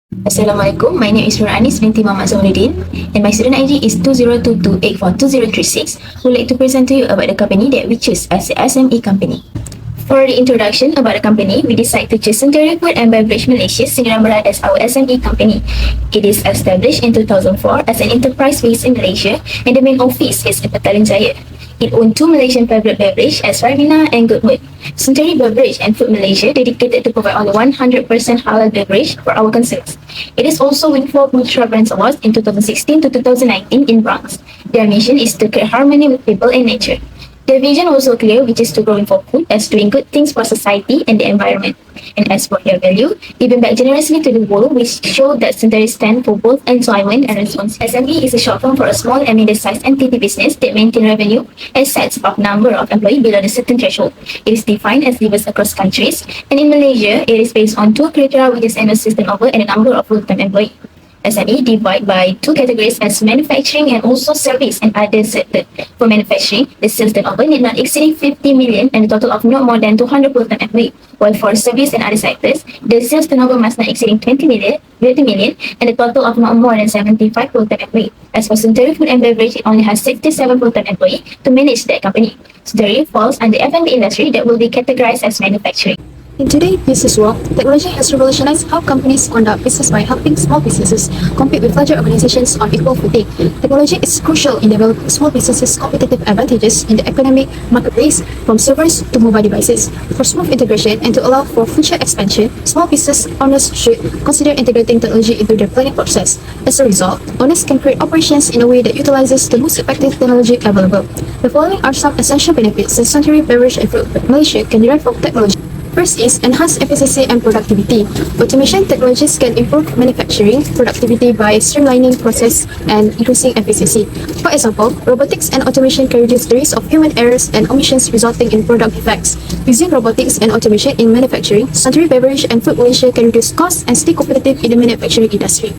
Assalamualaikum, my name is NURUL binti MALAYSIAN and my student ID is 2022842036. Who would like to present to you about the company that we choose as the SME company. For the introduction about the company, we decide to choose Suntory Food and Beverage Malaysia Sdn Bhd as our SME company. It is established in 2004 as an enterprise based in Malaysia and the main office is in Petaling Jaya. It owns two Malaysian private beverage as RIZWANA and Goodwood. Suntory Beverage and Food Malaysia dedicated to provide only 100% halal beverage for our consumers. It is also winning 4 Ultra Brands Awards in 2016 to 2019 in Bronx. Their mission is to create harmony with people and nature. Their vision was so clear, which is to growing for food as doing good things for society and the environment. And as for their value, giving back generously to the world, which showed that Suntory stand for both enjoyment and responsibility. SME is a short form for a small and medium-sized entity business that maintain revenue and sets of number of employees below the certain threshold. It is defined as diverse across countries, and in Malaysia, it is based on two criteria, which is annual system over and the number of full-time employees. SME divide by two categories as manufacturing and also service and other sector. For manufacturing, the sales turnover need not exceeding 50 million and a total of not more than 200 full-time employees. While for service and other sectors, the sales turnover must not exceeding 20 million and a total of not more than 75 full-time employees. As for Suntory Food and Beverage, it only has 67 full-time employees to manage that company. Suntory falls under F&B industry that will be categorized as manufacturing. In today's business world, technology has revolutionized how companies conduct business by helping small businesses compete with larger organizations on equal footing. Technology is crucial in developing small businesses' competitive advantages in the economic marketplace, from servers to mobile devices. For smooth integration and to allow for future expansion, small business owners should consider integrating technology into their planning process. As a result, owners can create operations in a way that utilizes the most effective technology available. The following are some essential benefits that Suntory Beverage and Food Malaysia can derive from technology. First is enhanced efficiency and productivity. Automation technologies can improve manufacturing productivity by streamlining process and increasing efficiency. For example, robotics and automation can reduce the risk of human errors and omissions resulting in product defects. Using robotics and automation in manufacturing, Suntory Beverage and Food Malaysia can reduce costs and stay competitive in the manufacturing industry.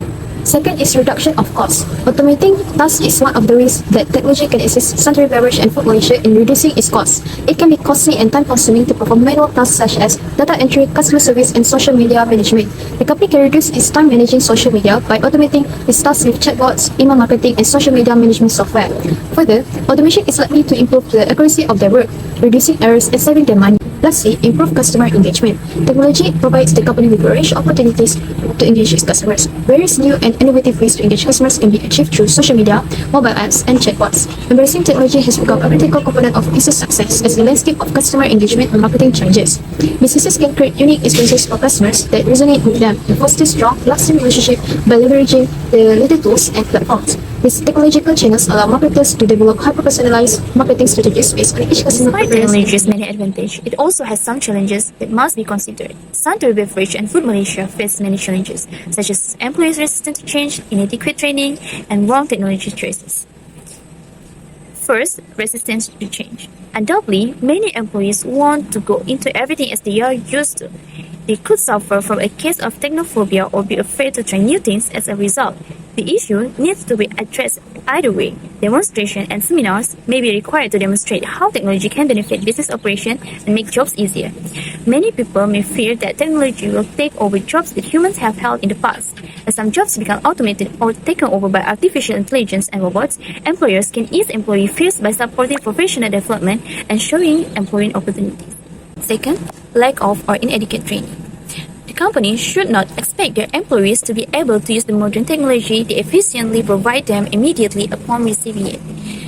Second is reduction of costs. Automating tasks is one of the ways that technology can assist Suntory Beverage and Food Malaysia in reducing its costs. It can be costly and time-consuming to perform manual tasks such as data entry, customer service, and social media management. The company can reduce its time managing social media by automating its tasks with chatbots, email marketing, and social media management software. Further, automation is likely to improve the accuracy of their work, reducing errors and saving them money. Lastly, improve customer engagement. Technology provides the company with a range of opportunities to engage its customers. Various new and innovative ways to engage customers can be achieved through social media, mobile apps, and chatbots. Embracing technology has become a critical component of business success as the landscape of customer engagement and marketing changes. Businesses can create unique experiences for customers that resonate with them and foster strong, lasting relationships by leveraging the latest tools and platforms. These technological channels allow marketers to develop hyper-personalized marketing strategies based on each customer preference. Despite technology's many advantages, it also has some challenges that must be considered. Suntory Beverage and Food Malaysia face many challenges, such as employees resistant to change, inadequate training, and wrong technology choices. First, resistance to change. Undoubtedly, many employees want to go into everything as they are used to. They could suffer from a case of technophobia or be afraid to try new things as a result. The issue needs to be addressed either way. Demonstration and seminars may be required to demonstrate how technology can benefit business operation and make jobs easier. Many people may fear that technology will take over jobs that humans have held in the past. As some jobs become automated or taken over by artificial intelligence and robots, employers can ease employee fears by supporting professional development and showing employment opportunities. Second, lack of or inadequate training. The company should not expect their employees to be able to use the modern technology they efficiently provide them immediately upon receiving it.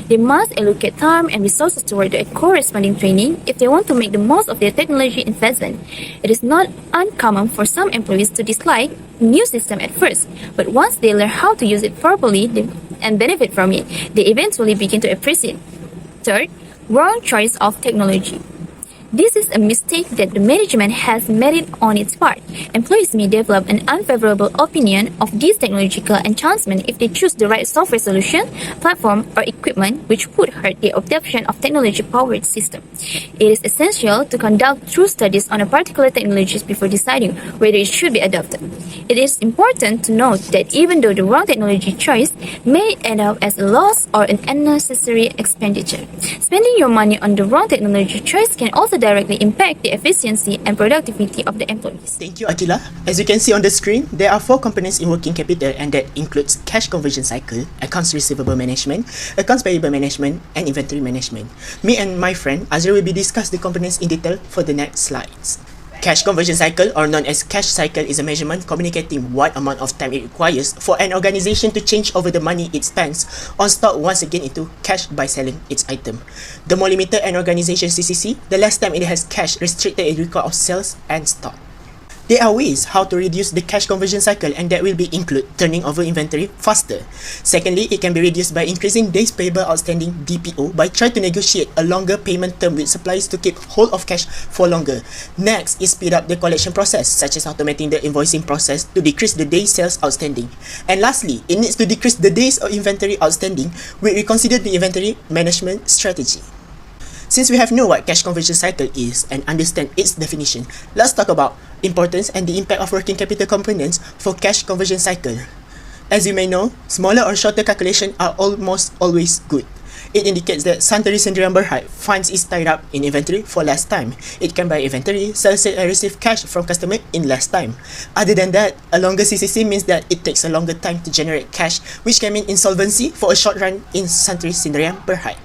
They must allocate time and resources toward the corresponding training if they want to make the most of their technology investment. It is not uncommon for some employees to dislike new system at first, but once they learn how to use it properly and benefit from it, they eventually begin to appreciate it. Third, wrong choice of technology. This is a mistake that the management has made on its part. Employees may develop an unfavorable opinion of this technological enhancement if they choose the right software solution, platform, or equipment which would hurt the adoption of technology-powered system. It is essential to conduct true studies on a particular technology before deciding whether it should be adopted. It is important to note that even though the wrong technology choice may end up as a loss or an unnecessary expenditure, spending your money on the wrong technology choice can also will directly impact the efficiency and productivity of the employees. Thank you, Aqilah. As you can see on the screen, there are 4 components in working capital, and that includes cash conversion cycle, accounts receivable management, accounts payable management, and inventory management. Me and my friend Azriel will be discuss the components in detail for the next slides. Cash conversion cycle, or known as cash cycle, is a measurement communicating what amount of time it requires for an organization to change over the money it spends on stock once again into cash by selling its item. The more limited an organization CCC, the less time it has cash restricted in record of sales and stock. There are ways how to reduce the cash conversion cycle, and that will be include turning over inventory faster. Secondly, it can be reduced by increasing days payable outstanding DPO by trying to negotiate a longer payment term with suppliers to keep hold of cash for longer. Next is speed up the collection process, such as automating the invoicing process to decrease the days sales outstanding. And lastly, it needs to decrease the days of inventory outstanding, which we consider the inventory management strategy. Since we have know what cash conversion cycle is and understand its definition, let's talk about importance and the impact of working capital components for cash conversion cycle. As you may know, smaller or shorter calculation are almost always good. It indicates that Suntory Sdn Bhd funds is tied up in inventory for less time. It can buy inventory, sell it, and receive cash from customer in less time. Other than that, a longer CCC means that it takes a longer time to generate cash, which can mean insolvency for a short run in Suntory Sdn Bhd.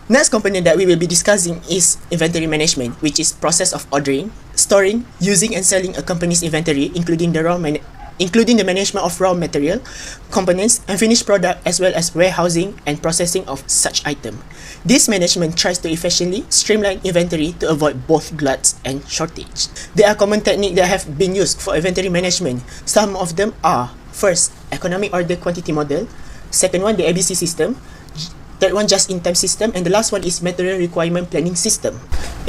Next component that we will be discussing is inventory management, which is process of ordering, storing, using and selling a company's inventory, including the management of raw material, components and finished product, as well as warehousing and processing of such item. This management tries to efficiently streamline inventory to avoid both gluts and shortage. There are common techniques that have been used for inventory management. Some of them are: first, economic order quantity model; second one, the ABC system; third one, just-in-time system; and the last one is material requirement planning system.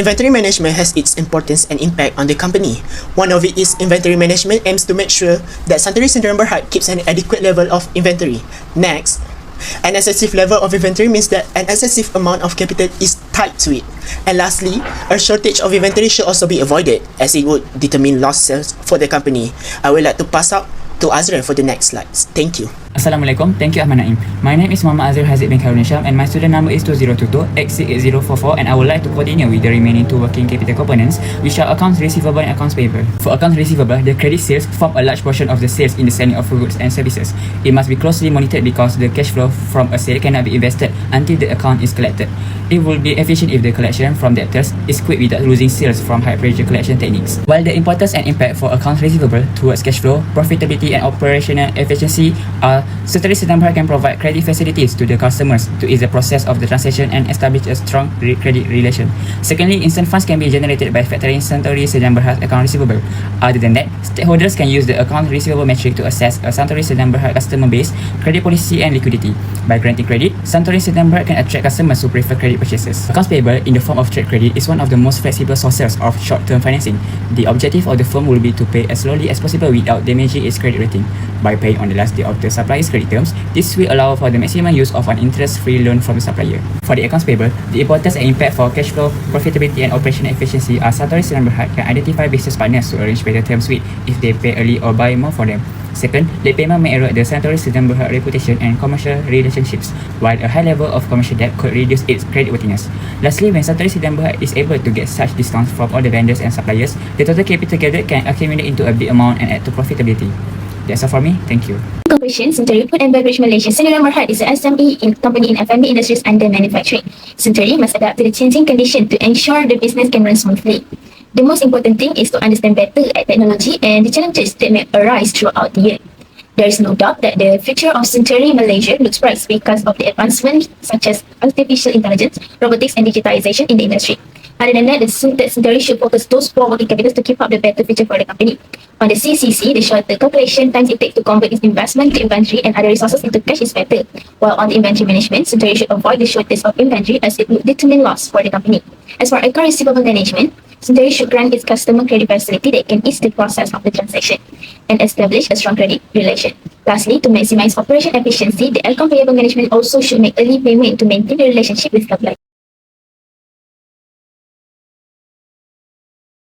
Inventory management has its importance and impact on the company. One of it is inventory management aims to make sure that Suntory Sdn Bhd keeps an adequate level of inventory. Next, an excessive level of inventory means that an excessive amount of capital is tied to it. And lastly, a shortage of inventory should also be avoided, as it would determine lost sales for the company. I would like to pass out to Azriel for the next slides. Thank you. Assalamualaikum. Thank you, Ahmad Naim. My name is Muhammad Azriel HAZIQ bin KHAIRULNISHAM, and my student number is 2022-868044, and I would like to continue with the remaining 2 working capital components, which are accounts receivable and accounts payable. For accounts receivable, the credit sales form a large portion of the sales in the selling of goods and services. It must be closely monitored because the cash flow from a sale cannot be invested until the account is collected. It will be efficient if the collection from debtors is quick without losing sales from high-pressure collection techniques. While the importance and impact for accounts receivable towards cash flow, profitability and operational efficiency are, Suntory Sdn Bhd can provide credit facilities to the customers to ease the process of the transaction and establish a strong credit relation. Secondly, instant funds can be generated by factoring Suntory Sdn Bhd account receivable. Other than that, stakeholders can use the account receivable metric to assess a Suntory Sdn Bhd customer base, credit policy and liquidity. By granting credit, Suntory Sdn Bhd can attract customers who prefer credit purchases. Accounts payable in the form of trade credit is one of the most flexible sources of short-term financing. The objective of the firm will be to pay as slowly as possible without damaging its credit rating. By paying on the last day of the supplier's credit terms, this will allow for the maximum use of an interest-free loan from the supplier. For the accounts payable, the importance and impact for cash flow, profitability and operational efficiency are Suntory Sdn Bhd can identify business partners to arrange better terms with if they pay early or buy more for them. Second, late payment may erode the Suntory Sdn Bhd reputation and commercial relationships, while a high level of commercial debt could reduce its creditworthiness. Lastly, when Suntory Sdn Bhd is able to get such discounts from all the vendors and suppliers, the total capital gathered can accumulate into a big amount and add to profitability. That's all for me. Thank you. Conclusion: Suntory Food and Beverage Malaysia Sdn Bhd is an SME company in F&B industries under manufacturing. Suntory must adapt to the changing condition to ensure the business can run smoothly. The most important thing is to understand better at technology and the challenges that may arise throughout the year. There is no doubt that the future of Suntory Malaysia looks bright because of the advancements such as artificial intelligence, robotics and digitalization in the industry. Other than that, Suntory should focus those 4 working capitals to keep up the better future for the company. On the CCC, the shorter calculation times it takes to convert its investment to inventory and other resources into cash is better. While on the inventory management, Suntory should avoid the shortage of inventory as it would determine loss for the company. As for account receivable management, Suntory should grant its customer credit facility that can ease the process of the transaction and establish a strong credit relation. Lastly, to maximize operation efficiency, the account payable management also should make early payment to maintain the relationship with suppliers.